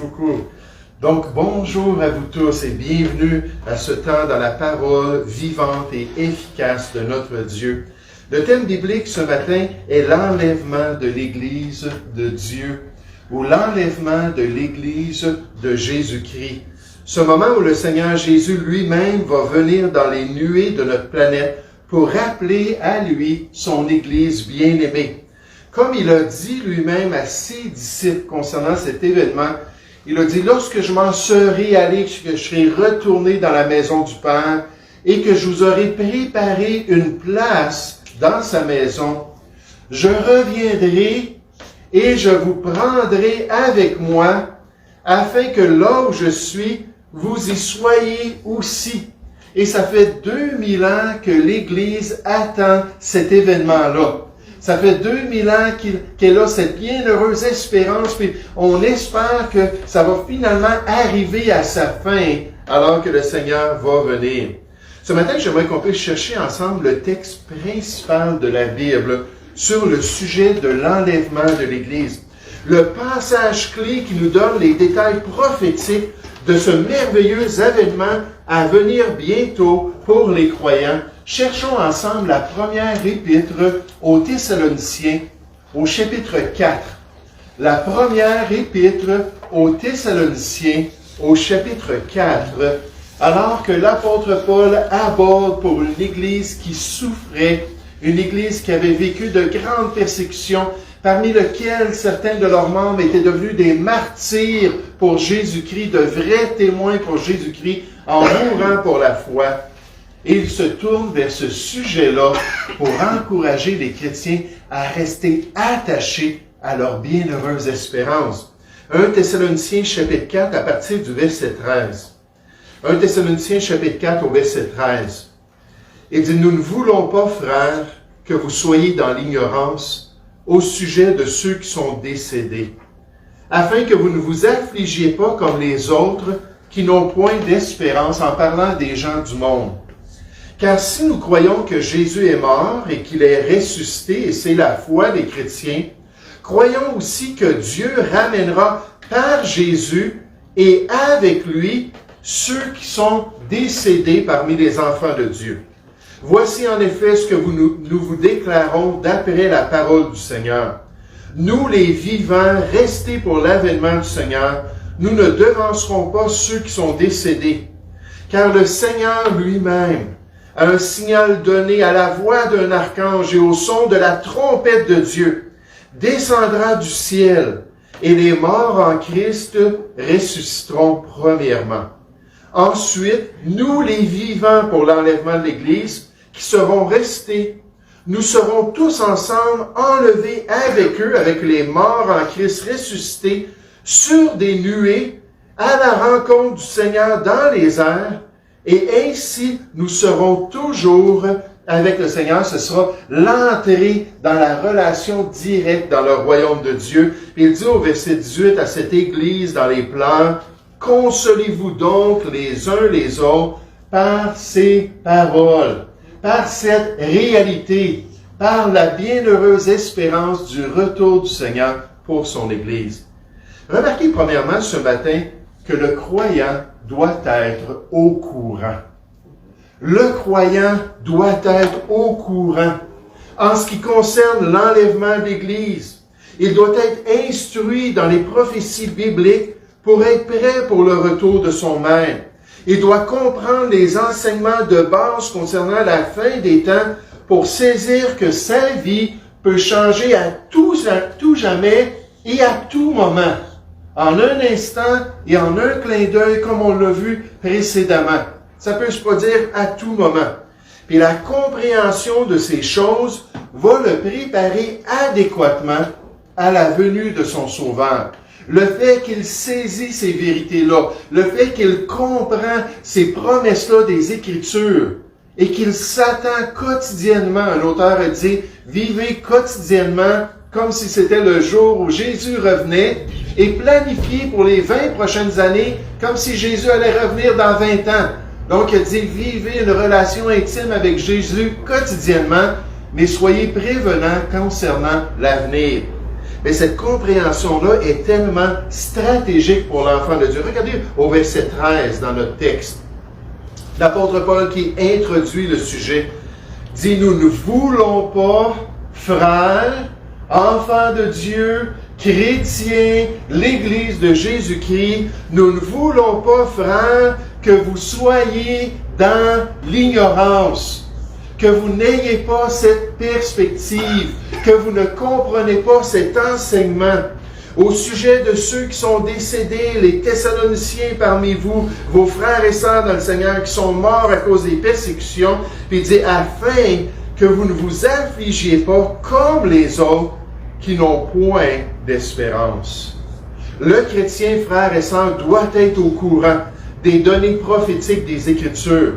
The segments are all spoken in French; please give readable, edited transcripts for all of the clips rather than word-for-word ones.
beaucoup. Donc, bonjour à vous tous et bienvenue à ce temps dans la parole vivante et efficace de notre Dieu. Le thème biblique ce matin est l'enlèvement de l'Église de Dieu ou l'enlèvement de l'Église de Jésus-Christ. Ce moment où le Seigneur Jésus lui-même va venir dans les nuées de notre planète pour rappeler à lui son Église bien-aimée. Comme il a dit lui-même à ses disciples concernant cet événement, il a dit, lorsque je m'en serai allé, que je serai retourné dans la maison du Père et que je vous aurai préparé une place dans sa maison, je reviendrai et je vous prendrai avec moi afin que là où je suis, vous y soyez aussi. Et ça fait 2000 ans que l'Église attend cet événement-là. Ça fait 2000 ans qu'elle a cette bienheureuse espérance, puis on espère que ça va finalement arriver à sa fin, alors que le Seigneur va venir. Ce matin, j'aimerais qu'on puisse chercher ensemble le texte principal de la Bible sur le sujet de l'enlèvement de l'Église. Le passage clé qui nous donne les détails prophétiques de ce merveilleux événement à venir bientôt pour les croyants. Cherchons ensemble la première épître aux Thessaloniciens, au chapitre 4. La première épître aux Thessaloniciens, au chapitre 4, alors que l'apôtre Paul aborde pour une église qui souffrait, une église qui avait vécu de grandes persécutions, parmi lesquelles certains de leurs membres étaient devenus des martyrs pour Jésus-Christ, de vrais témoins pour Jésus-Christ, en mourant pour la foi. Et il se tourne vers ce sujet-là pour encourager les chrétiens à rester attachés à leur bienheureuse espérance. 1 Thessaloniciens chapitre 4 à partir du verset 13. 1 Thessaloniciens chapitre 4 au verset 13. Il dit, « Nous ne voulons pas, frères, que vous soyez dans l'ignorance au sujet de ceux qui sont décédés, afin que vous ne vous affligiez pas comme les autres qui n'ont point d'espérance en parlant des gens du monde. Car si nous croyons que Jésus est mort et qu'il est ressuscité, et c'est la foi des chrétiens, croyons aussi que Dieu ramènera par Jésus et avec lui ceux qui sont décédés parmi les enfants de Dieu. Voici en effet ce que nous vous déclarons d'après la parole du Seigneur. Nous, les vivants, restés pour l'avènement du Seigneur, nous ne devancerons pas ceux qui sont décédés, car le Seigneur lui-même, à un signal donné à la voix d'un archange et au son de la trompette de Dieu, descendra du ciel, et les morts en Christ ressusciteront premièrement. Ensuite, nous les vivants pour l'enlèvement de l'Église, qui seront restés, nous serons tous ensemble enlevés avec eux, avec les morts en Christ ressuscités, sur des nuées, à la rencontre du Seigneur dans les airs, et ainsi, nous serons toujours avec le Seigneur. Ce sera l'entrée dans la relation directe dans le royaume de Dieu. Il dit au verset 18 à cette église dans les pleurs, « Consolez-vous donc les uns les autres par ces paroles, par cette réalité, par la bienheureuse espérance du retour du Seigneur pour son Église. » Remarquez premièrement ce matin que le croyant doit être au courant. Le croyant doit être au courant. En ce qui concerne l'enlèvement de l'Église, il doit être instruit dans les prophéties bibliques pour être prêt pour le retour de son Maître. Il doit comprendre les enseignements de base concernant la fin des temps pour saisir que sa vie peut changer à tout jamais et à tout moment. En un instant et en un clin d'œil, comme on l'a vu précédemment. Ça peut se produire à tout moment. Puis la compréhension de ces choses va le préparer adéquatement à la venue de son Sauveur. Le fait qu'il saisit ces vérités-là, le fait qu'il comprend ces promesses-là des Écritures et qu'il s'attend quotidiennement, l'auteur a dit, vivez quotidiennement comme si c'était le jour où Jésus revenait et planifiez pour les 20 prochaines années comme si Jésus allait revenir dans 20 ans. Donc, il dit, vivez une relation intime avec Jésus quotidiennement, mais soyez prévenants concernant l'avenir. Mais cette compréhension-là est tellement stratégique pour l'enfant de Dieu. Regardez au verset 13 dans notre texte. L'apôtre Paul qui introduit le sujet dit, nous ne voulons pas, frères, enfants de Dieu, chrétiens, l'Église de Jésus-Christ, nous ne voulons pas, frères, que vous soyez dans l'ignorance, que vous n'ayez pas cette perspective, que vous ne comprenez pas cet enseignement au sujet de ceux qui sont décédés, les Thessaloniciens parmi vous, vos frères et sœurs dans le Seigneur qui sont morts à cause des persécutions, puis il dit, afin que vous ne vous affligiez pas comme les autres qui n'ont point d'espérance. Le chrétien, frère et sœur, doit être au courant des données prophétiques des Écritures.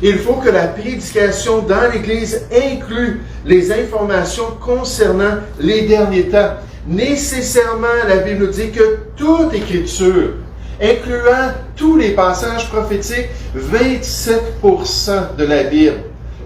Il faut que la prédication dans l'Église inclue les informations concernant les derniers temps. Nécessairement, la Bible nous dit que toute Écriture, incluant tous les passages prophétiques, 27% de la Bible,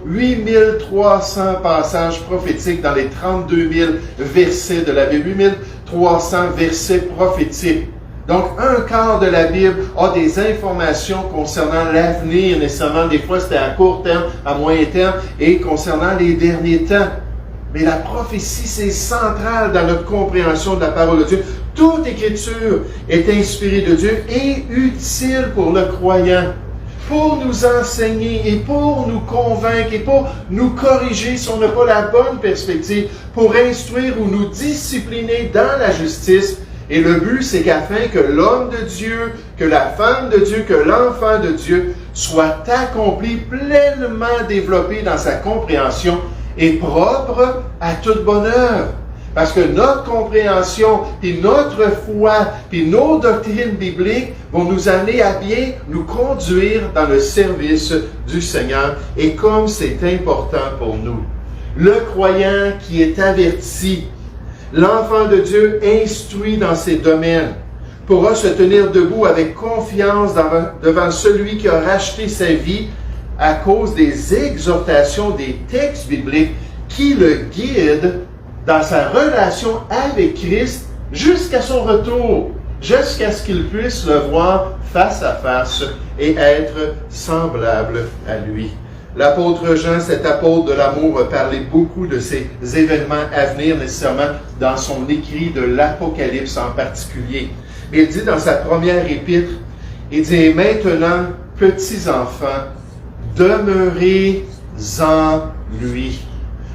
8300 passages prophétiques dans les 32 000 versets de la Bible, 8300 versets prophétiques. Donc, un quart de la Bible a des informations concernant l'avenir, nécessairement, des fois c'était à court terme, à moyen terme, et concernant les derniers temps. Mais la prophétie, c'est central dans notre compréhension de la parole de Dieu. Toute Écriture est inspirée de Dieu et utile pour le croyant, pour nous enseigner et pour nous convaincre et pour nous corriger si on n'a pas la bonne perspective, pour instruire ou nous discipliner dans la justice. Et le but, c'est qu'afin que l'homme de Dieu, que la femme de Dieu, que l'enfant de Dieu soit accompli, pleinement développé dans sa compréhension et propre à toute bonne œuvre. Parce que notre compréhension, puis notre foi, puis nos doctrines bibliques vont nous amener à bien nous conduire dans le service du Seigneur. Et comme c'est important pour nous, le croyant qui est averti, l'enfant de Dieu instruit dans ces domaines, pourra se tenir debout avec confiance devant celui qui a racheté sa vie à cause des exhortations des textes bibliques qui le guident dans sa relation avec Christ jusqu'à son retour, jusqu'à ce qu'il puisse le voir face à face et être semblable à lui. L'apôtre Jean, cet apôtre de l'amour, a parlé beaucoup de ces événements à venir nécessairement dans son écrit de l'Apocalypse en particulier. Mais il dit dans sa première épître, il dit « Maintenant, petits enfants, demeurez en lui. »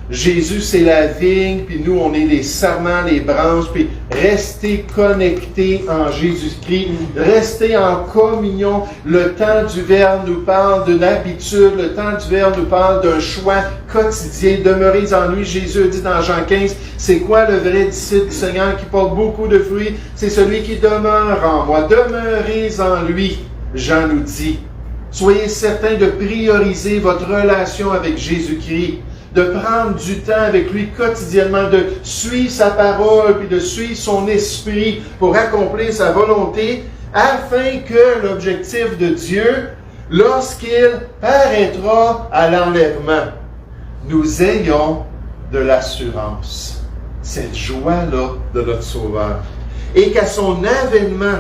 Jésus, c'est la vigne, puis nous, on est les sarments, les branches, puis restez connectés en Jésus-Christ, restez en communion. Le temps du Verbe nous parle d'une habitude, le temps du Verbe nous parle d'un choix quotidien. Demeurez en lui. Jésus dit dans Jean 15, c'est quoi le vrai disciple du Seigneur qui porte beaucoup de fruits? C'est celui qui demeure en moi. Demeurez en lui, Jean nous dit. Soyez certains de prioriser votre relation avec Jésus-Christ, de prendre du temps avec lui quotidiennement, de suivre sa parole, puis de suivre son esprit pour accomplir sa volonté, afin que l'objectif de Dieu, lorsqu'il paraîtra à l'enlèvement, nous ayons de l'assurance, cette joie-là de notre Sauveur. Et qu'à son avènement,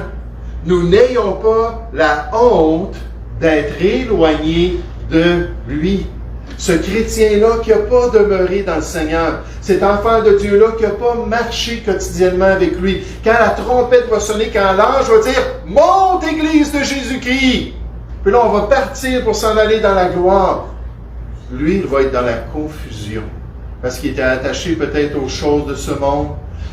nous n'ayons pas la honte d'être éloignés de lui. Ce chrétien-là qui n'a pas demeuré dans le Seigneur, cet enfant de Dieu-là qui n'a pas marché quotidiennement avec lui, quand la trompette va sonner, quand l'ange va dire « Monte, Église de Jésus-Christ », puis là on va partir pour s'en aller dans la gloire. Lui, il va être dans la confusion, parce qu'il était attaché peut-être aux choses de ce monde,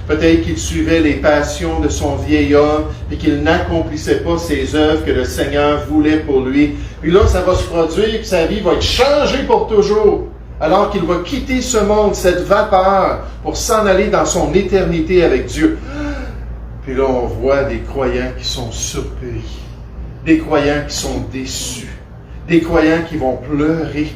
peut-être qu'il suivait les passions de son vieil homme, et qu'il n'accomplissait pas ses œuvres que le Seigneur voulait pour lui. Puis là, ça va se produire, puis sa vie va être changée pour toujours. Alors qu'il va quitter ce monde, cette vapeur, pour s'en aller dans son éternité avec Dieu. Puis là, on voit des croyants qui sont surpris, des croyants qui sont déçus, des croyants qui vont pleurer,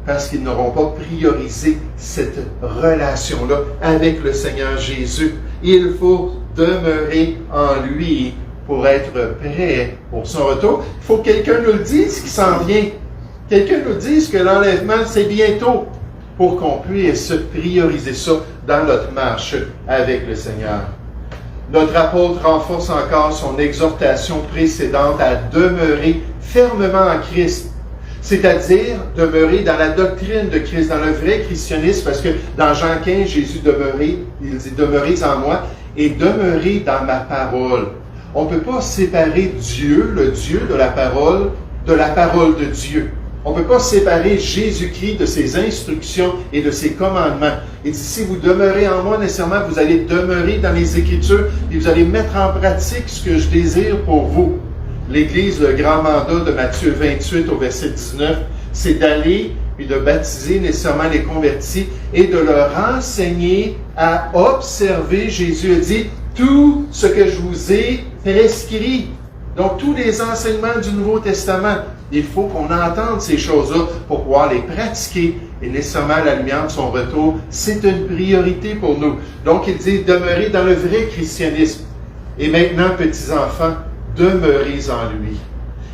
parce qu'ils n'auront pas priorisé cette relation-là avec le Seigneur Jésus. Il faut demeurer en lui pour être prêt pour son retour. Il faut que quelqu'un nous le dise qui s'en vient. Quelqu'un nous dise que l'enlèvement, c'est bientôt, pour qu'on puisse prioriser ça dans notre marche avec le Seigneur. Notre apôtre renforce encore son exhortation précédente à demeurer fermement en Christ, c'est-à-dire demeurer dans la doctrine de Christ, dans le vrai christianisme, parce que dans Jean 15, Jésus il dit « Demeurez en moi et demeurez dans ma parole ». On ne peut pas séparer Dieu, le Dieu de la parole de Dieu. On ne peut pas séparer Jésus-Christ de ses instructions et de ses commandements. Il dit, si vous demeurez en moi, nécessairement, vous allez demeurer dans les Écritures et vous allez mettre en pratique ce que je désire pour vous. L'Église, le grand mandat de Matthieu 28 au verset 19, c'est d'aller puis de baptiser nécessairement les convertis et de leur enseigner à observer, Jésus a dit, tout ce que je vous ai prescrit. Donc, tous les enseignements du Nouveau Testament, il faut qu'on entende ces choses-là pour pouvoir les pratiquer. Et nécessairement, à la lumière de son retour, c'est une priorité pour nous. Donc, il dit, demeurez dans le vrai christianisme. Et maintenant, petits-enfants, demeurez en lui.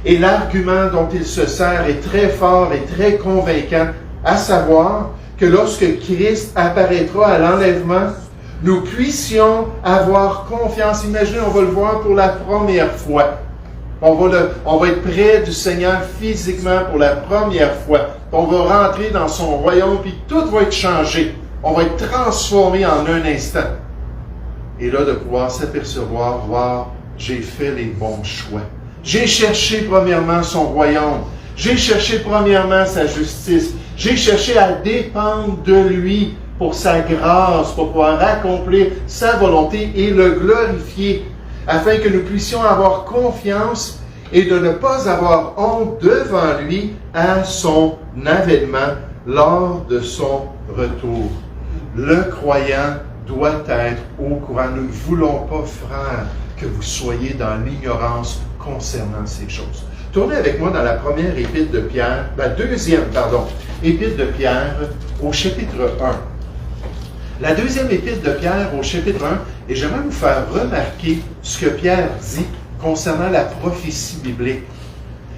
Et l'argument dont il se sert est très fort et très convaincant, à savoir que lorsque Christ apparaîtra à l'enlèvement, nous puissions avoir confiance. Imaginez, on va le voir pour la première fois. On va être près du Seigneur physiquement pour la première fois. On va rentrer dans son royaume, puis tout va être changé. On va être transformé en un instant. Et là, de pouvoir s'apercevoir, voir, j'ai fait les bons choix. J'ai cherché premièrement son royaume. J'ai cherché premièrement sa justice. J'ai cherché à dépendre de lui pour sa grâce, pour pouvoir accomplir sa volonté et le glorifier, afin que nous puissions avoir confiance et de ne pas avoir honte devant lui à son avènement lors de son retour. Le croyant doit être au courant. Nous ne voulons pas, frères, que vous soyez dans l'ignorance concernant ces choses. Tournez avec moi dans la première épître de Pierre, épître de Pierre au chapitre 1. La deuxième épître de Pierre au chapitre 1, et j'aimerais vous faire remarquer ce que Pierre dit concernant la prophétie biblique.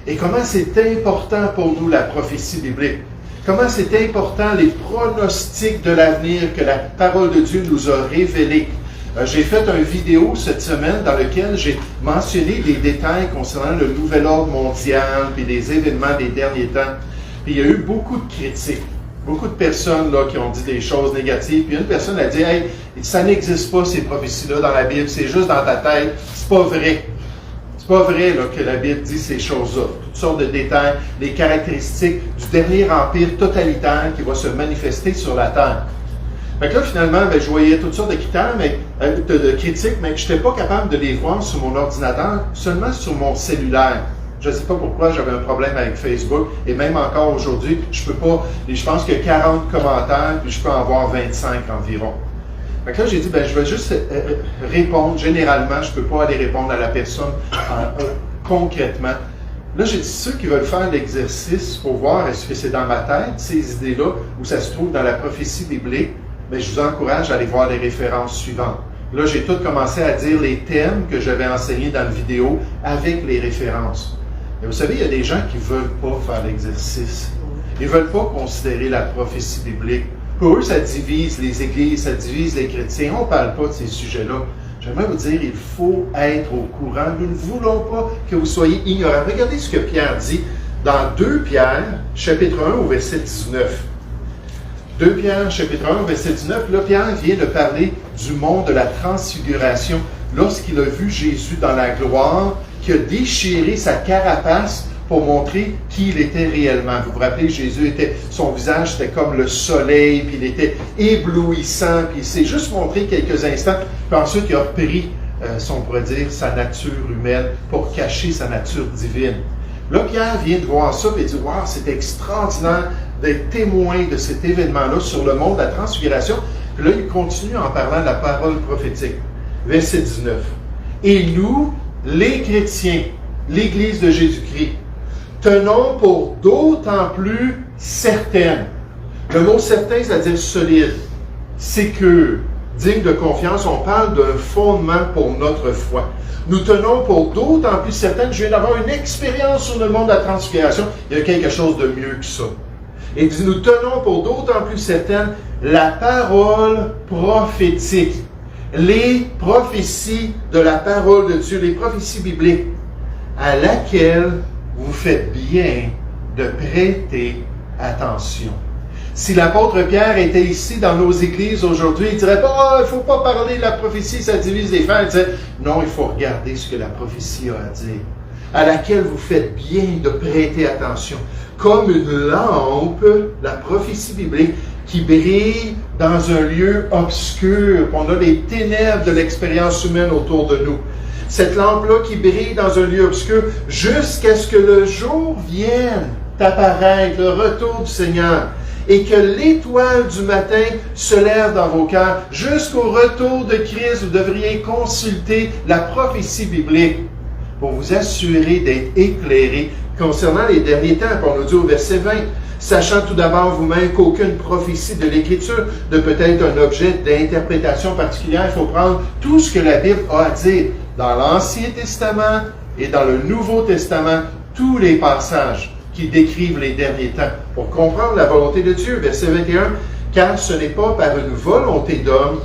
Et comment c'est important pour nous la prophétie biblique. Comment c'est important les pronostics de l'avenir que la parole de Dieu nous a révélés. J'ai fait une vidéo cette semaine dans laquelle j'ai mentionné des détails concernant le nouvel ordre mondial puis les événements des derniers temps. Puis il y a eu beaucoup de critiques. Beaucoup de personnes là, qui ont dit des choses négatives. Puis une personne a dit, hey, ça n'existe pas ces prophéties-là dans la Bible, c'est juste dans ta tête. C'est pas vrai. C'est pas vrai là, que la Bible dit ces choses-là. Toutes sortes de détails, les caractéristiques du dernier empire totalitaire qui va se manifester sur la terre. Fait que là, finalement, je voyais toutes sortes de critères, de critiques, mais je n'étais pas capable de les voir sur mon ordinateur, seulement sur mon cellulaire. Je ne sais pas pourquoi j'avais un problème avec Facebook, et même encore aujourd'hui, je peux pas, je pense qu'il y a 40 commentaires, puis je peux en avoir 25 environ. Fait que là, j'ai dit, je vais juste répondre, généralement, je ne peux pas aller répondre à la personne concrètement. Là, j'ai dit, ceux qui veulent faire l'exercice pour voir est-ce que c'est dans ma tête, ces idées-là, ou ça se trouve dans la prophétie biblique, je vous encourage à aller voir les références suivantes. Là, j'ai tout commencé à dire les thèmes que j'avais enseignés dans la vidéo avec les références. Mais vous savez, il y a des gens qui ne veulent pas faire l'exercice. Ils ne veulent pas considérer la prophétie biblique. Pour eux, ça divise les églises, ça divise les chrétiens. On ne parle pas de ces sujets-là. J'aimerais vous dire, il faut être au courant. Nous ne voulons pas que vous soyez ignorants. Regardez ce que Pierre dit dans 2 Pierre, chapitre 1, au verset 19. 2 Pierre, chapitre 1, verset 19, là, Pierre vient de parler du mont de la transfiguration lorsqu'il a vu Jésus dans la gloire, qui a déchiré sa carapace pour montrer qui il était réellement. Vous vous rappelez, Jésus son visage était comme le soleil, puis il était éblouissant, puis il s'est juste montré quelques instants, puis ensuite il a repris, on pourrait dire, sa nature humaine pour cacher sa nature divine. Là, Pierre vient de voir ça, et il dit, « Wow, c'est extraordinaire d'être témoin de cet événement-là sur le mont de la transfiguration. » Puis là, il continue en parlant de la parole prophétique. Verset 19. « Et nous, les chrétiens, l'Église de Jésus-Christ, tenons pour d'autant plus certaines. » Le mot « certain », c'est-à-dire solide, sécure, digne de confiance. On parle d'un fondement pour notre foi. Nous tenons pour d'autant plus certaines. Je viens d'avoir une expérience sur le monde de la transfiguration. Il y a quelque chose de mieux que ça. Et dit, nous tenons pour d'autant plus certaine la parole prophétique, les prophéties de la parole de Dieu, les prophéties bibliques, à laquelle vous faites bien de prêter attention. Si l'apôtre Pierre était ici dans nos églises aujourd'hui, il ne dirait pas, il ne faut pas parler de la prophétie, ça divise les frères. Il dirait, non, il faut regarder ce que la prophétie a à dire, à laquelle vous faites bien de prêter attention. Comme une lampe, la prophétie biblique, qui brille dans un lieu obscur. On a les ténèbres de l'expérience humaine autour de nous. Cette lampe-là qui brille dans un lieu obscur jusqu'à ce que le jour vienne apparaître, le retour du Seigneur, et que l'étoile du matin se lève dans vos cœurs. Jusqu'au retour de Christ, vous devriez consulter la prophétie biblique pour vous assurer d'être éclairé concernant les derniers temps. On nous dit au verset 20, sachant tout d'abord vous-même qu'aucune prophétie de l'Écriture ne peut être un objet d'interprétation particulière. Il faut prendre tout ce que la Bible a à dire dans l'Ancien Testament et dans le Nouveau Testament, tous les passages qui décrivent les derniers temps pour comprendre la volonté de Dieu. Verset 21, car ce n'est pas par une volonté d'homme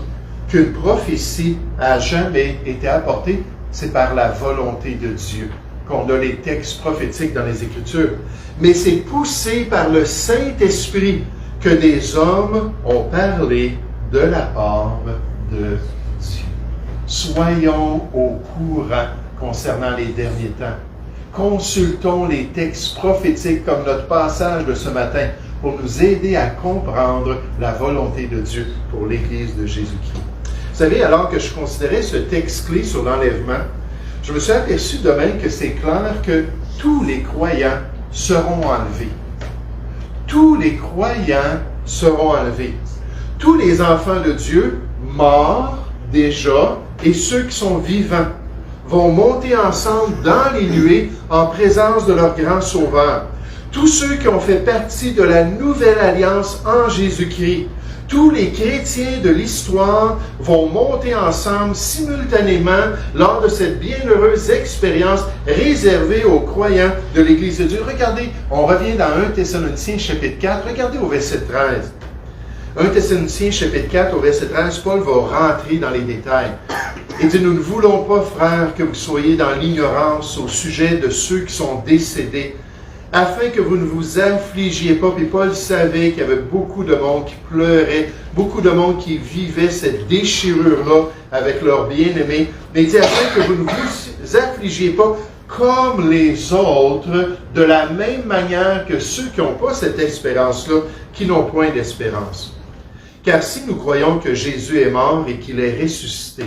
qu'une prophétie a jamais été apportée, c'est par la volonté de Dieu qu'on a les textes prophétiques dans les Écritures. Mais c'est poussé par le Saint-Esprit que des hommes ont parlé de la part de Dieu. Soyons au courant concernant les derniers temps. Consultons les textes prophétiques comme notre passage de ce matin pour nous aider à comprendre la volonté de Dieu pour l'Église de Jésus-Christ. Vous savez, alors que je considérais ce texte clé sur l'enlèvement, je me suis aperçu demain que c'est clair que tous les croyants seront enlevés. Tous les croyants seront enlevés. Tous les enfants de Dieu, morts déjà, et ceux qui sont vivants, vont monter ensemble dans les nuées en présence de leur grand Sauveur. Tous ceux qui ont fait partie de la nouvelle alliance en Jésus-Christ, tous les chrétiens de l'histoire vont monter ensemble simultanément lors de cette bienheureuse expérience réservée aux croyants de l'Église de Dieu. Regardez, on revient dans 1 Thessaloniciens chapitre 4, regardez au verset 13. 1 Thessaloniciens chapitre 4 au verset 13, Paul va rentrer dans les détails. Il dit, nous ne voulons pas, frères, que vous soyez dans l'ignorance au sujet de ceux qui sont décédés, afin que vous ne vous affligiez pas. Puis Paul savait qu'il y avait beaucoup de monde qui pleurait, beaucoup de monde qui vivait cette déchirure-là avec leurs bien-aimés. Mais il dit, afin que vous ne vous affligiez pas comme les autres, de la même manière que ceux qui n'ont pas cette espérance-là, qui n'ont point d'espérance. Car si nous croyons que Jésus est mort et qu'il est ressuscité,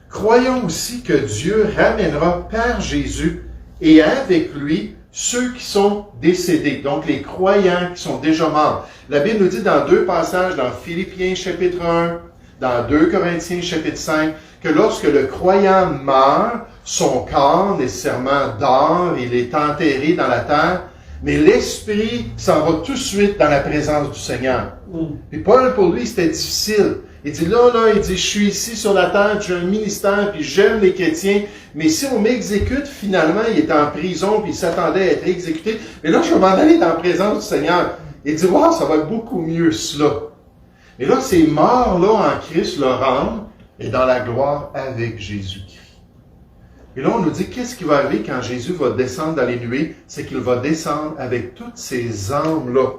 croyons aussi que Dieu ramènera par Jésus et avec lui ceux qui sont décédés, donc les croyants qui sont déjà morts. La Bible nous dit dans deux passages, dans Philippiens chapitre 1, dans 2 Corinthiens chapitre 5, que lorsque le croyant meurt, son corps nécessairement dort, il est enterré dans la terre, mais l'esprit s'en va tout de suite dans la présence du Seigneur. Puis Paul, pour lui, c'était difficile. Il dit, il dit, je suis ici sur la terre, j'ai un ministère, puis j'aime les chrétiens, mais si on m'exécute, finalement, il est en prison, puis il s'attendait à être exécuté, mais là, je vais m'en aller dans la présence du Seigneur. Il dit, wow, ça va être beaucoup mieux, cela. Mais là, ces morts-là en Christ, leur âme est dans la gloire avec Jésus-Christ. Et là, on nous dit, qu'est-ce qui va arriver quand Jésus va descendre dans les nuées? C'est qu'il va descendre avec toutes ces âmes-là.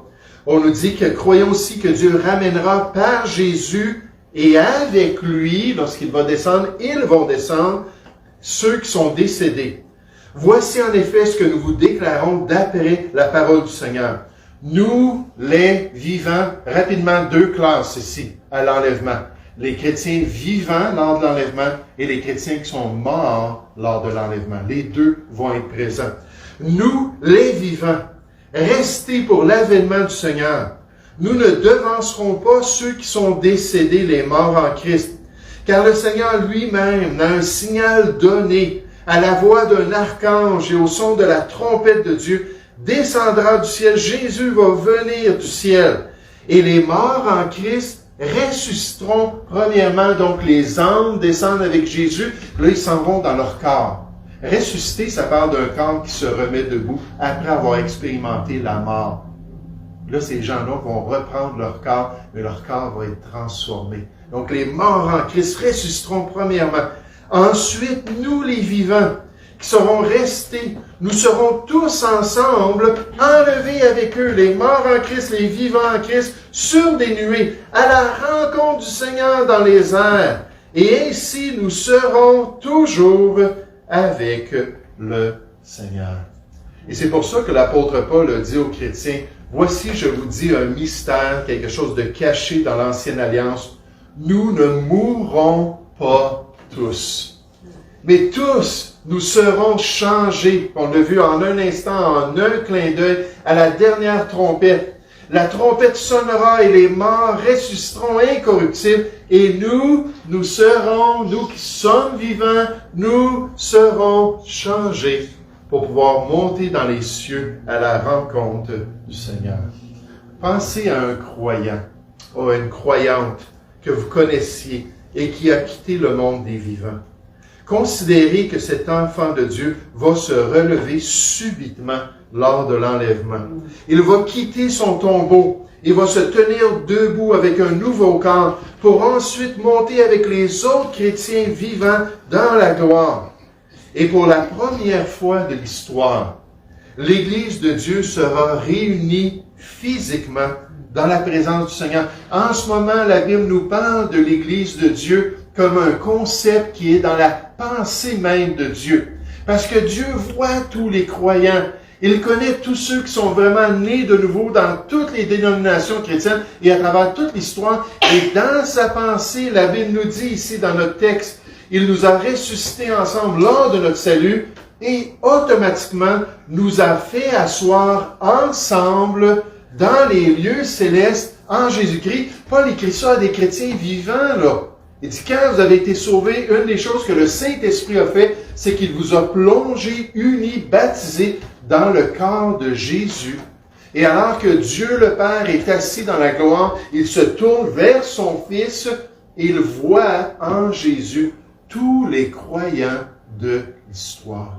On nous dit que croyons aussi que Dieu ramènera par Jésus et avec lui, lorsqu'il va descendre, ils vont descendre, ceux qui sont décédés. Voici en effet ce que nous vous déclarons d'après la parole du Seigneur. Nous, les vivants, rapidement deux classes ici, à l'enlèvement. Les chrétiens vivants lors de l'enlèvement et les chrétiens qui sont morts lors de l'enlèvement. Les deux vont être présents. Nous, les vivants, restez pour l'avènement du Seigneur. Nous ne devancerons pas ceux qui sont décédés, les morts en Christ. Car le Seigneur lui-même a un signal donné à la voix d'un archange et au son de la trompette de Dieu, descendra du ciel. Jésus va venir du ciel. Et les morts en Christ ressusciteront premièrement. Donc les âmes descendent avec Jésus. Là, ils s'en vont dans leur corps. Ressusciter, ça parle d'un corps qui se remet debout après avoir expérimenté la mort. Là, ces gens-là vont reprendre leur corps, mais leur corps va être transformé. Donc, les morts en Christ ressusciteront premièrement. Ensuite, nous, les vivants, qui seront restés, nous serons tous ensemble enlevés avec eux, les morts en Christ, les vivants en Christ, sur des nuées, à la rencontre du Seigneur dans les airs. Et ainsi, nous serons toujours avec le Seigneur. Et c'est pour ça que l'apôtre Paul dit aux chrétiens, « Voici, je vous dis un mystère, quelque chose de caché dans l'Ancienne Alliance. Nous ne mourrons pas tous. Mais tous, nous serons changés. » On l'a vu en un instant, en un clin d'œil, à la dernière trompette. La trompette sonnera et les morts ressusciteront incorruptibles. Et nous serons, nous qui sommes vivants, nous serons changés pour pouvoir monter dans les cieux à la rencontre du Seigneur. Pensez à un croyant, ou à une croyante que vous connaissiez et qui a quitté le monde des vivants. Considérez que cet enfant de Dieu va se relever subitement lors de l'enlèvement. Il va quitter son tombeau. Il va se tenir debout avec un nouveau corps pour ensuite monter avec les autres chrétiens vivants dans la gloire. Et pour la première fois de l'histoire, l'Église de Dieu sera réunie physiquement dans la présence du Seigneur. En ce moment, la Bible nous parle de l'Église de Dieu comme un concept qui est dans la pensée même de Dieu. Parce que Dieu voit tous les croyants. Il connaît tous ceux qui sont vraiment nés de nouveau dans toutes les dénominations chrétiennes et à travers toute l'histoire. Et dans sa pensée, la Bible nous dit ici dans notre texte, il nous a ressuscités ensemble lors de notre salut et automatiquement nous a fait asseoir ensemble dans les lieux célestes en Jésus-Christ. Paul écrit ça à des chrétiens vivants, là. Il dit, quand vous avez été sauvés, une des choses que le Saint-Esprit a fait, c'est qu'il vous a plongés, unis, baptisés dans le corps de Jésus. Et alors que Dieu le Père est assis dans la gloire, il se tourne vers son Fils et il voit en Jésus tous les croyants de l'histoire.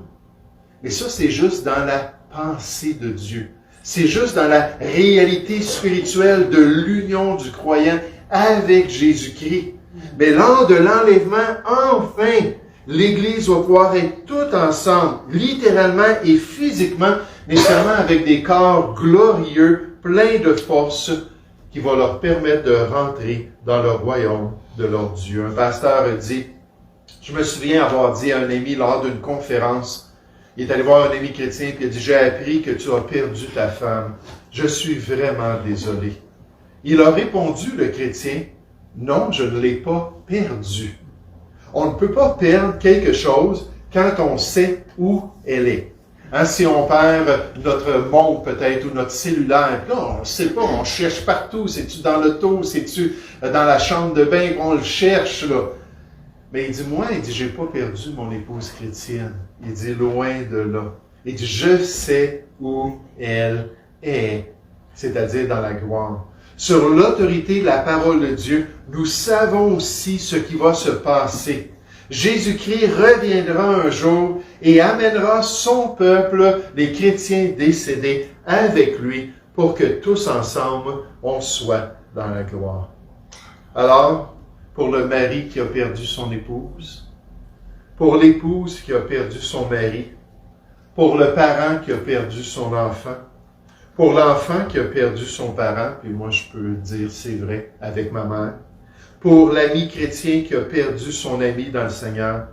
Mais ça, c'est juste dans la pensée de Dieu. C'est juste dans la réalité spirituelle de l'union du croyant avec Jésus-Christ. Mais lors de l'enlèvement, enfin, l'Église va pouvoir être toute ensemble, littéralement et physiquement, mais seulement avec des corps glorieux, pleins de force, qui vont leur permettre de rentrer dans le royaume de leur Dieu. Un pasteur a dit, je me souviens avoir dit à un ami lors d'une conférence, il est allé voir un ami chrétien et il a dit, j'ai appris que tu as perdu ta femme. Je suis vraiment désolé. Il a répondu, le chrétien, non, je ne l'ai pas perdu. On ne peut pas perdre quelque chose quand on sait où elle est. Hein, si on perd notre montre peut-être ou notre cellulaire, là, on ne sait pas, on cherche partout. C'est-tu dans l'auto, c'est-tu dans la chambre de bain, on le cherche, là. Mais il dit, moi, il dit, j'ai pas perdu mon épouse chrétienne. Il dit, loin de là. Il dit, je sais où elle est, c'est-à-dire dans la gloire. Sur l'autorité de la parole de Dieu, nous savons aussi ce qui va se passer. Jésus-Christ reviendra un jour et amènera son peuple, les chrétiens décédés, avec lui, pour que tous ensemble, on soit dans la gloire. Alors, pour le mari qui a perdu son épouse, pour l'épouse qui a perdu son mari, pour le parent qui a perdu son enfant, pour l'enfant qui a perdu son parent, puis moi je peux dire c'est vrai avec ma mère, pour l'ami chrétien qui a perdu son ami dans le Seigneur,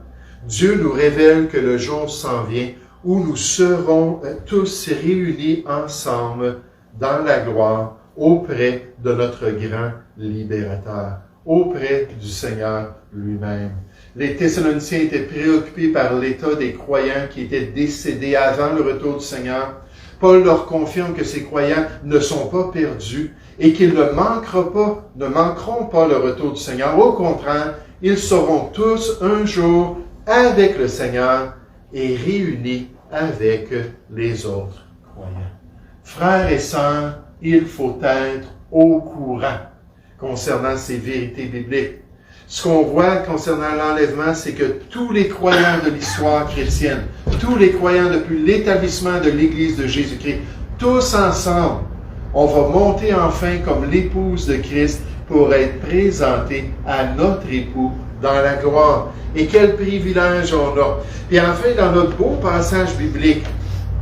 Dieu nous révèle que le jour s'en vient où nous serons tous réunis ensemble dans la gloire auprès de notre grand libérateur, auprès du Seigneur lui-même. Les Thessaloniciens étaient préoccupés par l'état des croyants qui étaient décédés avant le retour du Seigneur. Paul leur confirme que ces croyants ne sont pas perdus et qu'ils ne manqueront pas le retour du Seigneur. Au contraire, ils seront tous un jour avec le Seigneur et réunis avec les autres croyants. Frères et sœurs, il faut être au courant concernant ces vérités bibliques. Ce qu'on voit concernant l'enlèvement, c'est que tous les croyants de l'histoire chrétienne, tous les croyants depuis l'établissement de l'Église de Jésus-Christ, tous ensemble, on va monter enfin comme l'épouse de Christ pour être présentée à notre époux dans la gloire. Et quel privilège on a. Et enfin, dans notre beau passage biblique,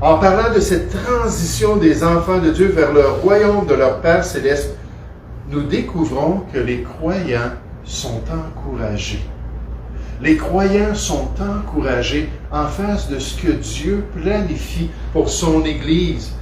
en parlant de cette transition des enfants de Dieu vers le royaume de leur Père céleste, nous découvrons que les croyants sont encouragés. Les croyants sont encouragés en face de ce que Dieu planifie pour son Église.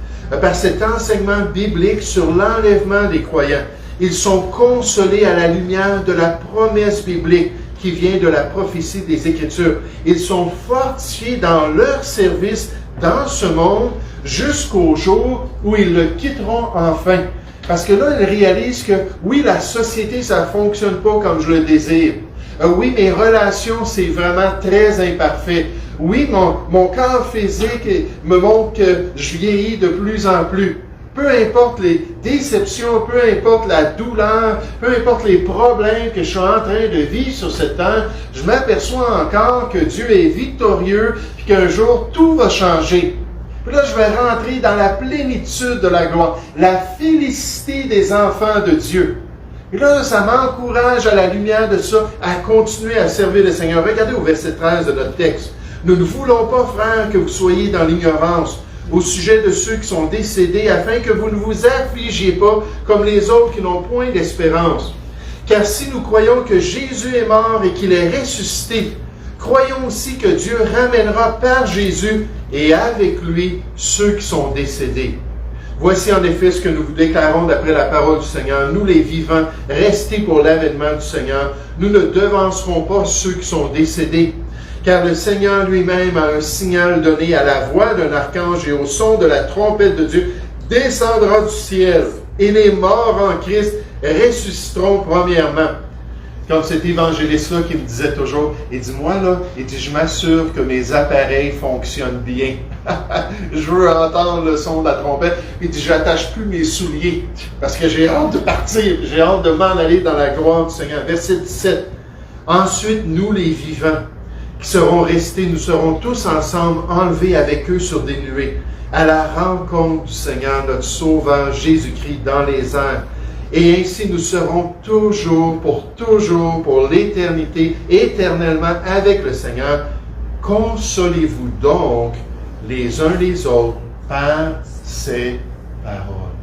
Par cet enseignement biblique sur l'enlèvement des croyants, ils sont consolés à la lumière de la promesse biblique qui vient de la prophétie des Écritures. Ils sont fortifiés dans leur service dans ce monde jusqu'au jour où ils le quitteront enfin. Parce que là, ils réalisent que oui, la société, ça ne fonctionne pas comme je le désire. Oui, mes relations, c'est vraiment très imparfait. Oui, mon corps physique me montre que je vieillis de plus en plus. Peu importe les déceptions, peu importe la douleur, peu importe les problèmes que je suis en train de vivre sur cette terre, je m'aperçois encore que Dieu est victorieux et qu'un jour, tout va changer. Puis là, je vais rentrer dans la plénitude de la gloire, la félicité des enfants de Dieu. Et là, ça m'encourage à la lumière de ça, à continuer à servir le Seigneur. Regardez au verset 13 de notre texte. Nous ne voulons pas, frères, que vous soyez dans l'ignorance au sujet de ceux qui sont décédés, afin que vous ne vous affligiez pas comme les autres qui n'ont point d'espérance. Car si nous croyons que Jésus est mort et qu'il est ressuscité, croyons aussi que Dieu ramènera par Jésus et avec lui ceux qui sont décédés. Voici en effet ce que nous vous déclarons d'après la parole du Seigneur. Nous les vivants, restés pour l'avènement du Seigneur, nous ne devancerons pas ceux qui sont décédés. Car le Seigneur lui-même a un signal donné à la voix d'un archange et au son de la trompette de Dieu, descendra du ciel, et les morts en Christ ressusciteront premièrement. Comme cet évangéliste-là qui me disait toujours, il dit, moi là, il dit, je m'assure que mes appareils fonctionnent bien. Je veux entendre le son de la trompette. Il dit, j'attache plus mes souliers, parce que j'ai hâte de partir, j'ai hâte de m'en aller dans la gloire du Seigneur. Verset 17. Ensuite, nous les vivants, qui seront restés, nous serons tous ensemble enlevés avec eux sur des nuées, à la rencontre du Seigneur, notre Sauveur Jésus-Christ, dans les airs. Et ainsi nous serons toujours, pour l'éternité, éternellement avec le Seigneur. Consolez-vous donc les uns les autres par ces paroles.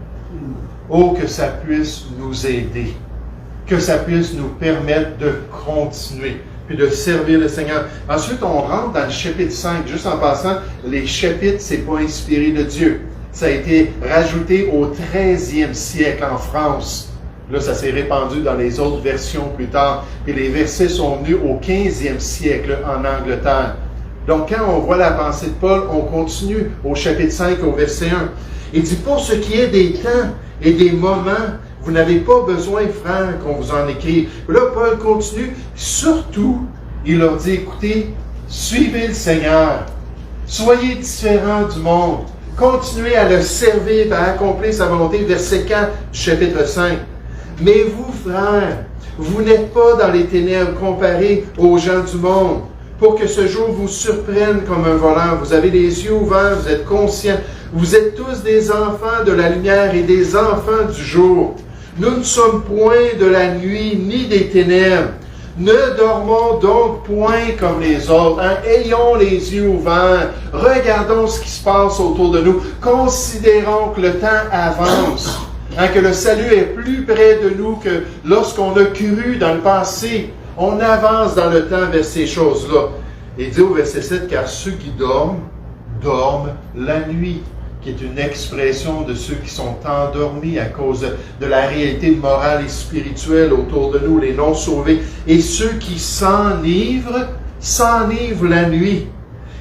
Oh, que ça puisse nous aider, que ça puisse nous permettre de continuer, puis de servir le Seigneur. Ensuite, on rentre dans le chapitre 5. Juste en passant, les chapitres, c'est pas inspiré de Dieu. Ça a été rajouté au 13e siècle en France. Là, ça s'est répandu dans les autres versions plus tard. Et les versets sont venus au 15e siècle en Angleterre. Donc, quand on voit la pensée de Paul, on continue au chapitre 5, au verset 1. Il dit, pour ce qui est des temps et des moments, vous n'avez pas besoin, frères, qu'on vous en écrive. Là, Paul continue. Surtout, il leur dit, écoutez, suivez le Seigneur. Soyez différents du monde. Continuez à le servir, à accomplir sa volonté. Verset 4 du chapitre 5. Mais vous, frères, vous n'êtes pas dans les ténèbres comparés aux gens du monde, pour que ce jour vous surprenne comme un voleur. Vous avez les yeux ouverts, vous êtes conscients. Vous êtes tous des enfants de la lumière et des enfants du jour. Nous ne sommes point de la nuit ni des ténèbres. Ne dormons donc point comme les autres. Ayons les yeux ouverts. Regardons ce qui se passe autour de nous. Considérons que le temps avance. Que le salut est plus près de nous que lorsqu'on a cru dans le passé. On avance dans le temps vers ces choses-là. Et dit au verset 7, car ceux qui dorment, dorment la nuit, qui est une expression de ceux qui sont endormis à cause de la réalité morale et spirituelle autour de nous, les non-sauvés. Et ceux qui s'enivrent la nuit.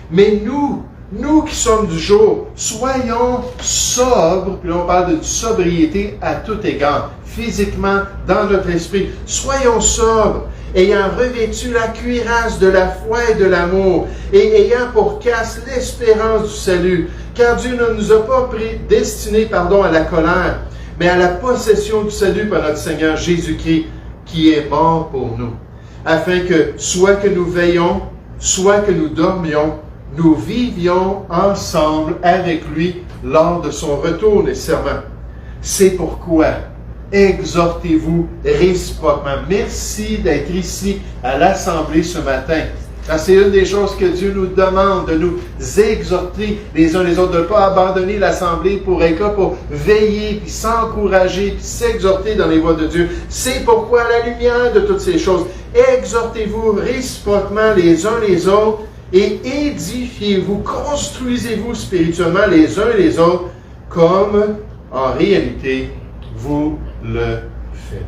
Mais nous qui sommes du jour, soyons sobres, puis là on parle de sobriété à tout égard, physiquement, dans notre esprit. Soyons sobres, ayant revêtu la cuirasse de la foi et de l'amour, et ayant pour casque l'espérance du salut. Car Dieu ne nous a pas destinés à la colère, mais à la possession du salut par notre Seigneur Jésus-Christ, qui est mort pour nous, afin que, soit que nous veillons, soit que nous dormions, nous vivions ensemble avec lui lors de son retour nécessairement. C'est pourquoi exhortez-vous réciproquement. Merci d'être ici à l'Assemblée ce matin. C'est une des choses que Dieu nous demande, de nous exhorter les uns les autres, de ne pas abandonner l'Assemblée pour être là, pour veiller, puis s'encourager, puis s'exhorter dans les voies de Dieu. C'est pourquoi, à la lumière de toutes ces choses, exhortez-vous réciproquement les uns les autres et édifiez-vous, construisez-vous spirituellement les uns les autres, comme en réalité vous le faites.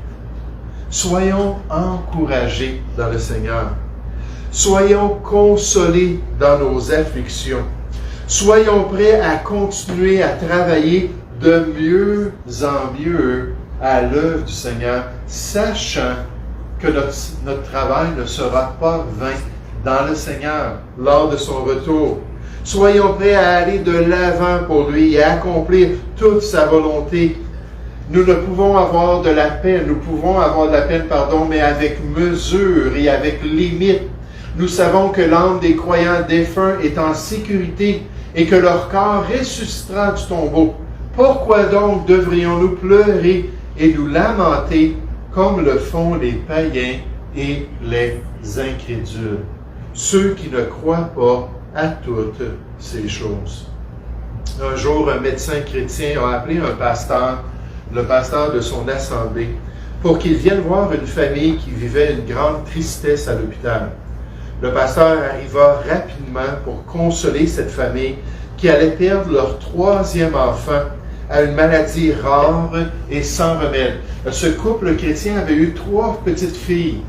Soyons encouragés dans le Seigneur. Soyons consolés dans nos afflictions. Soyons prêts à continuer à travailler de mieux en mieux à l'œuvre du Seigneur, sachant que notre travail ne sera pas vain dans le Seigneur lors de son retour. Soyons prêts à aller de l'avant pour lui et à accomplir toute sa volonté. Nous pouvons avoir de la peine, mais avec mesure et avec limite. Nous savons que l'âme des croyants défunts est en sécurité et que leur corps ressuscitera du tombeau. Pourquoi donc devrions-nous pleurer et nous lamenter comme le font les païens et les incrédules, ceux qui ne croient pas à toutes ces choses? Un jour, un médecin chrétien a appelé un pasteur, le pasteur de son assemblée, pour qu'il vienne voir une famille qui vivait une grande tristesse à l'hôpital. Le pasteur arriva rapidement pour consoler cette famille qui allait perdre leur 3e enfant à une maladie rare et sans remède. Ce couple chrétien avait eu 3 petites filles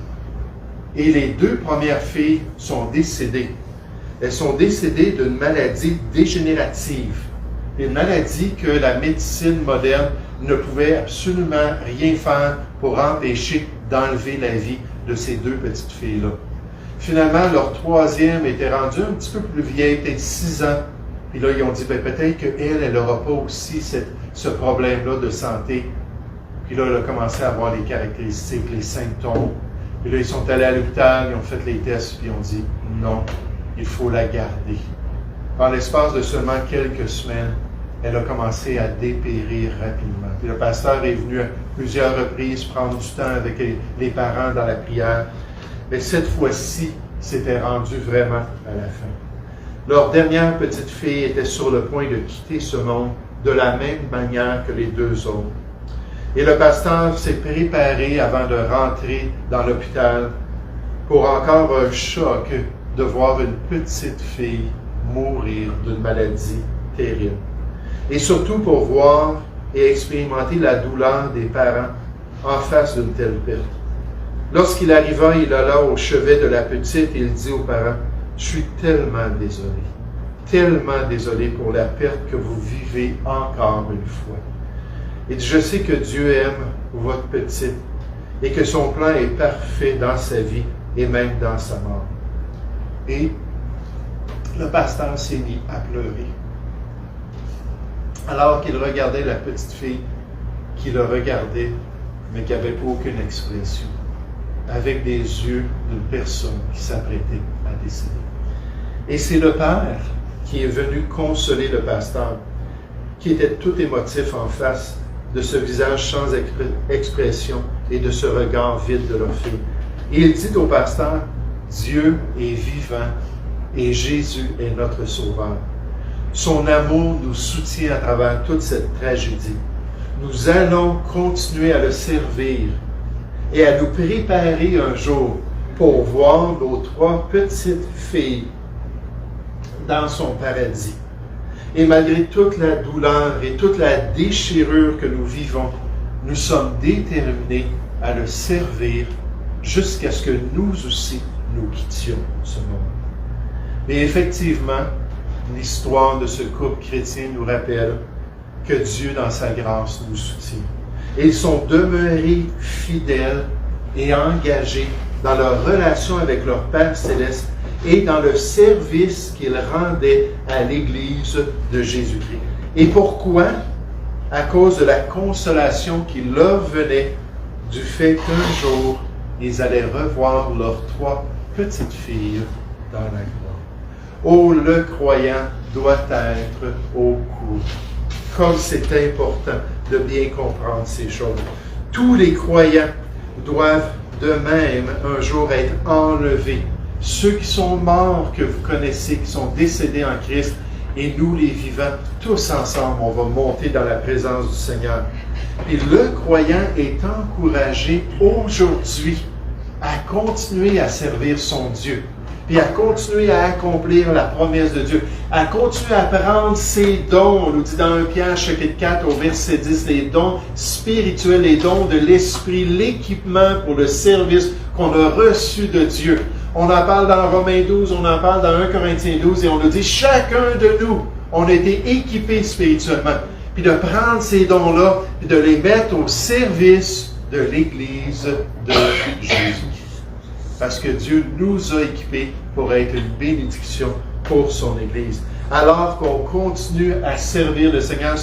et les 2 premières filles sont décédées. Elles sont décédées d'une maladie dégénérative, une maladie que la médecine moderne ne pouvait absolument rien faire pour empêcher d'enlever la vie de ces 2 petites filles-là. Finalement, leur 3e était rendue un petit peu plus vieille, peut-être 6 ans. Puis là, ils ont dit, peut-être qu'elle n'aura pas aussi ce problème-là de santé. Puis là, elle a commencé à avoir les caractéristiques, les symptômes. Puis là, ils sont allés à l'hôpital, ils ont fait les tests, puis ils ont dit, non, il faut la garder. En l'espace de seulement quelques semaines, elle a commencé à dépérir rapidement. Puis le pasteur est venu à plusieurs reprises prendre du temps avec les parents dans la prière. Mais cette fois-ci, c'était rendu vraiment à la fin. Leur dernière petite fille était sur le point de quitter ce monde de la même manière que les 2 autres. Et le pasteur s'est préparé avant de rentrer dans l'hôpital pour encore un choc de voir une petite fille mourir d'une maladie terrible. Et surtout pour voir et expérimenter la douleur des parents en face d'une telle perte. Lorsqu'il arriva, il alla au chevet de la petite et il dit aux parents, « Je suis tellement désolé pour la perte que vous vivez encore une fois. Il dit, je sais que Dieu aime votre petite et que son plan est parfait dans sa vie et même dans sa mort. » Et le pasteur s'est mis à pleurer. Alors qu'il regardait la petite fille qui le regardait, mais qui n'avait aucune expression, avec des yeux d'une personne qui s'apprêtait à décéder. Et c'est le père qui est venu consoler le pasteur, qui était tout émotif en face de ce visage sans expression et de ce regard vide de leur fille. Et il dit au pasteur, Dieu est vivant et Jésus est notre sauveur. Son amour nous soutient à travers toute cette tragédie. Nous allons continuer à le servir et à nous préparer un jour pour voir nos 3 petites filles dans son paradis. Et malgré toute la douleur et toute la déchirure que nous vivons, nous sommes déterminés à le servir jusqu'à ce que nous aussi nous quittions ce monde. Mais effectivement, l'histoire de ce couple chrétien nous rappelle que Dieu, dans sa grâce, nous soutient. Et ils sont demeurés fidèles et engagés dans leur relation avec leur Père céleste et dans le service qu'ils rendaient à l'Église de Jésus-Christ. Et pourquoi? À cause de la consolation qui leur venait du fait qu'un jour, ils allaient revoir leurs 3 petites filles dans la gloire. Oh, le croyant doit être au courant. Comme c'est important de bien comprendre ces choses. Tous les croyants doivent de même un jour être enlevés. Ceux qui sont morts, que vous connaissez, qui sont décédés en Christ, et nous les vivants, tous ensemble, on va monter dans la présence du Seigneur. Et le croyant est encouragé aujourd'hui à continuer à servir son Dieu, puis à continuer à accomplir la promesse de Dieu, à continuer à prendre ses dons. On nous dit dans 1 Pierre chapitre 4 au verset 10, les dons spirituels, les dons de l'Esprit, l'équipement pour le service qu'on a reçu de Dieu. On en parle dans Romains 12, on en parle dans 1 Corinthiens 12, et on nous dit chacun de nous, on a été équipés spirituellement. Puis de prendre ces dons-là, puis de les mettre au service de l'Église de Jésus. Parce que Dieu nous a équipés pour être une bénédiction pour son Église. Alors qu'on continue à servir le Seigneur,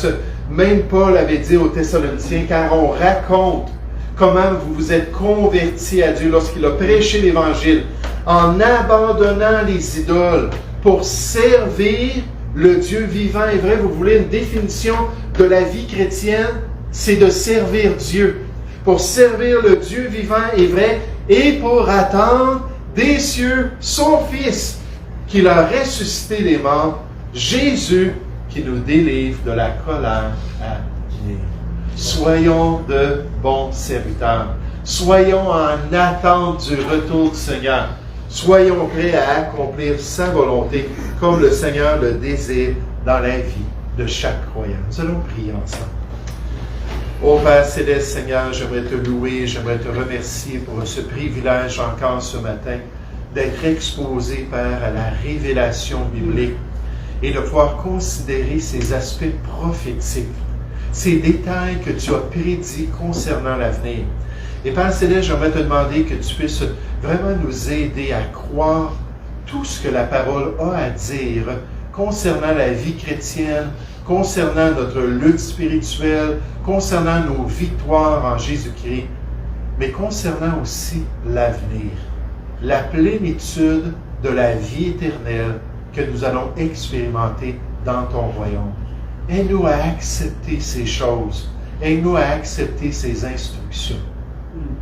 même Paul avait dit aux Thessaloniciens, car on raconte comment vous vous êtes convertis à Dieu lorsqu'il a prêché l'Évangile, en abandonnant les idoles pour servir le Dieu vivant et vrai. Vous voulez une définition de la vie chrétienne? C'est de servir Dieu. Pour servir le Dieu vivant et vrai et pour attendre des cieux son Fils, qu'il a ressuscité des morts, Jésus, qui nous délivre de la colère à venir. Soyons de bons serviteurs. Soyons en attente du retour du Seigneur. Soyons prêts à accomplir sa volonté comme le Seigneur le désire dans la vie de chaque croyant. Nous allons prier ensemble. Ô Père Céleste, Seigneur, j'aimerais te louer, j'aimerais te remercier pour ce privilège encore ce matin d'être exposé, Père, à la révélation biblique et de pouvoir considérer ces aspects prophétiques, ces détails que tu as prédits concernant l'avenir. Et Père Céleste, j'aimerais te demander que tu puisses vraiment nous aider à croire tout ce que la parole a à dire concernant la vie chrétienne, concernant notre lutte spirituelle, concernant nos victoires en Jésus-Christ, mais concernant aussi l'avenir, la plénitude de la vie éternelle que nous allons expérimenter dans ton royaume. Aide-nous à accepter ces choses. Aide-nous à accepter ces instructions.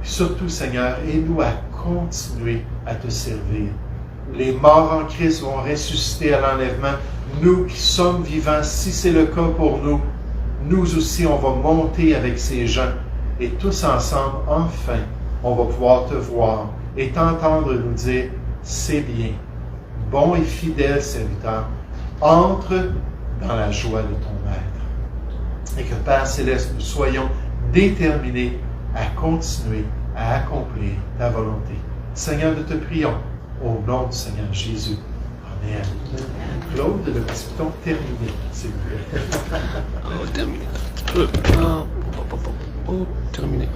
Surtout, Seigneur, aide-nous à continuer à te servir. Les morts en Christ vont ressusciter à l'enlèvement. Nous qui sommes vivants, si c'est le cas pour nous, nous aussi, on va monter avec ces gens. Et tous ensemble, enfin, on va pouvoir te voir et t'entendre nous dire, c'est bien, bon et fidèle serviteur, entre dans la joie de ton Maître. Et que, Père Céleste, nous soyons déterminés à continuer à accomplir ta volonté. Seigneur, nous te prions au nom du Seigneur Jésus. Amen. Claude, le petit bouton terminé, s'il vous plaît. Terminé. Terminé.